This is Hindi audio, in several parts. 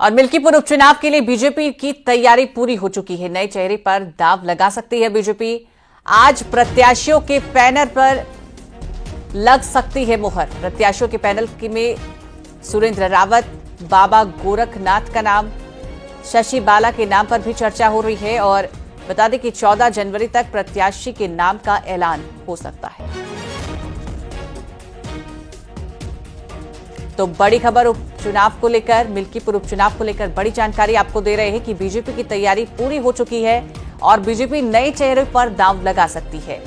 और मिल्कीपुर उपचुनाव के लिए बीजेपी की तैयारी पूरी हो चुकी है। नए चेहरे पर दांव लगा सकती है बीजेपी। आज प्रत्याशियों के पैनल पर लग सकती है मुहर। प्रत्याशियों के पैनल में सुरेंद्र रावत, बाबा गोरखनाथ का नाम, शशि बाला के नाम पर भी चर्चा हो रही है। और बता दें कि 14 जनवरी तक प्रत्याशी के नाम का ऐलान हो सकता है। तो बड़ी खबर उपचुनाव को लेकर, मिल्कीपुर उपचुनाव को लेकर बड़ी जानकारी आपको दे रहे हैं कि बीजेपी की तैयारी पूरी हो चुकी है और बीजेपी नए चेहरे पर दांव लगा सकती है।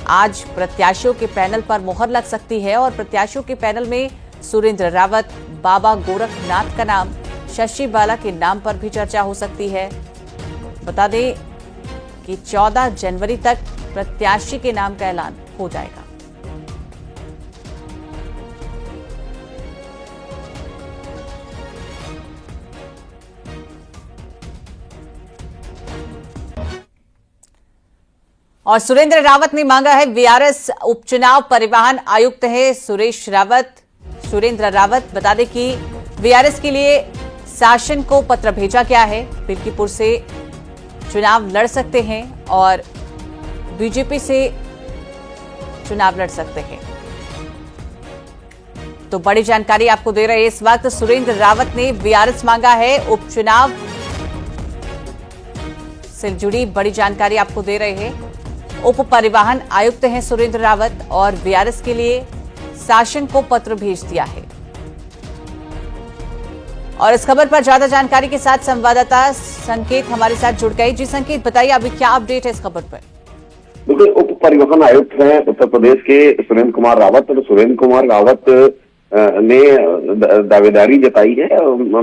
आज प्रत्याशियों के पैनल पर मुहर लग सकती है और प्रत्याशियों के पैनल में सुरेंद्र रावत, बाबा गोरखनाथ का नाम, शशि बाला के नाम पर भी चर्चा हो सकती है। बता दें कि 14 जनवरी तक प्रत्याशी के नाम का ऐलान हो जाएगा। और सुरेंद्र रावत ने मांगा है वीआरएस। उपचुनाव परिवहन आयुक्त है सुरेंद्र रावत। बता दें कि वीआरएस के लिए शासन को पत्र भेजा गया है। मिल्कीपुर से चुनाव लड़ सकते हैं और बीजेपी से चुनाव लड़ सकते हैं। तो बड़ी जानकारी आपको दे रहे हैं इस वक्त। सुरेंद्र रावत ने वीआरएस मांगा है। उपचुनाव से जुड़ी बड़ी जानकारी आपको दे रहे हैं। उप परिवहन आयुक्त हैं सुरेंद्र रावत और वीआरएस के लिए शासन को पत्र भेज दिया है। और इस खबर पर ज्यादा जानकारी के साथ संवाददाता संकेत हमारे साथ जुड़ गए। जी संकेत, बताइए अभी क्या अपडेट है इस खबर पर? देखिए, उप परिवहन आयुक्त हैं उत्तर प्रदेश के सुरेंद्र कुमार रावत। और सुरेंद्र कुमार रावत ने दावेदारी जताई है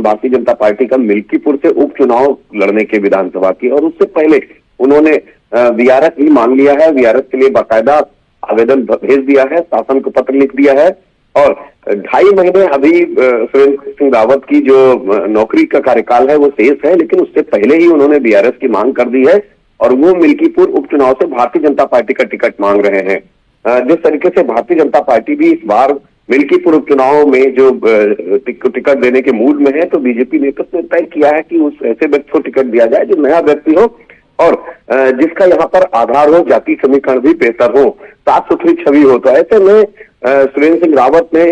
भारतीय जनता पार्टी का मिल्कीपुर से उपचुनाव लड़ने के विधानसभा की। और उससे पहले उन्होंने वीआरएस भी मांग लिया है। वीआरएस के लिए बाकायदा आवेदन भेज दिया है, शासन को पत्र लिख दिया है। और 2.5 महीने अभी सुरेंद्र सिंह रावत की जो नौकरी का कार्यकाल है वो शेष है, लेकिन उससे पहले ही उन्होंने वीआरएस की मांग कर दी है और वो मिल्कीपुर उपचुनाव से भारतीय जनता पार्टी का टिकट मांग रहे हैं। जिस तरीके से भारतीय जनता पार्टी भी इस बार मिल्कीपुर उपचुनाव में जो टिकट देने के मूड में है, तो बीजेपी नेतृत्व ने तय किया है कि उस ऐसे व्यक्ति को टिकट दिया जाए जो नया व्यक्ति हो और जिसका यहाँ पर आधार हो, जाति समीकरण भी बेहतर हो, साफ सुथरी छवि हो। तो ऐसे में सुरेंद्र सिंह रावत ने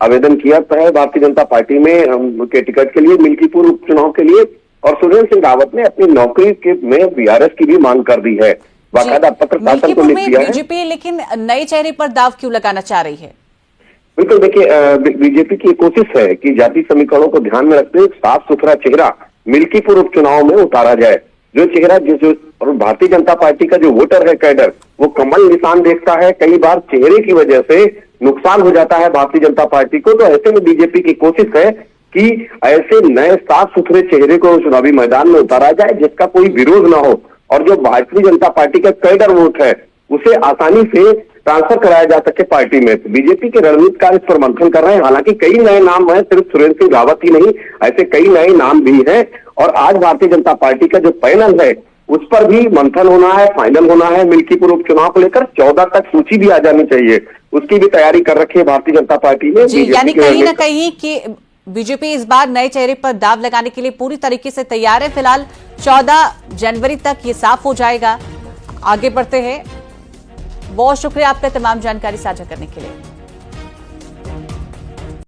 आवेदन किया है भारतीय जनता पार्टी में के टिकट के लिए, मिल्कीपुर उपचुनाव के लिए। और सुरेंद्र सिंह रावत ने अपनी नौकरी के में वीआरएस की भी मांग कर दी है। बाकायदा पत्र शासन को लिख दिया है। बीजेपी लेकिन नए चेहरे पर दाव क्यों लगाना चाह रही है? बिल्कुल, देखिए, बीजेपी की कोशिश है कि जाति समीकरणों को ध्यान में रखते हुए साफ सुथरा चेहरा मिल्कीपुर उपचुनाव में उतारा जाए। जो चेहरा और भारतीय जनता पार्टी का जो वोटर है, कैडर, वो कमल निशान देखता है। कई बार चेहरे की वजह से नुकसान हो जाता है भारतीय जनता पार्टी को। तो ऐसे में बीजेपी की कोशिश है कि ऐसे नए साफ सुथरे चेहरे को चुनावी मैदान में उतारा जाए जिसका कोई विरोध ना हो और जो भारतीय जनता पार्टी का कैडर वोट है उसे आसानी से ट्रांसफर कराया जा सके पार्टी में। तो बीजेपी के रणनीतिकार इस पर मंथन कर रहे हैं। हालांकि कई नए नाम हैं, सिर्फ सुरेंद्र सिंह रावत ही नहीं, ऐसे कई नए नाम भी हैं। और आज भारतीय जनता पार्टी का जो पैनल है उस पर भी मंथन होना है, फाइनल होना है। मिल्कीपुर उपचुनाव को लेकर 14 तक सूची भी आ जानी चाहिए, उसकी भी तैयारी कर रखी है भारतीय जनता पार्टी ने। यानी कहीं ना कहीं कि बीजेपी इस बार नए चेहरे पर दाव लगाने के लिए पूरी तरीके से तैयार है। फिलहाल 14 जनवरी तक ये साफ हो जाएगा। आगे बढ़ते हैं। बहुत शुक्रिया आपका तमाम जानकारी साझा करने के लिए।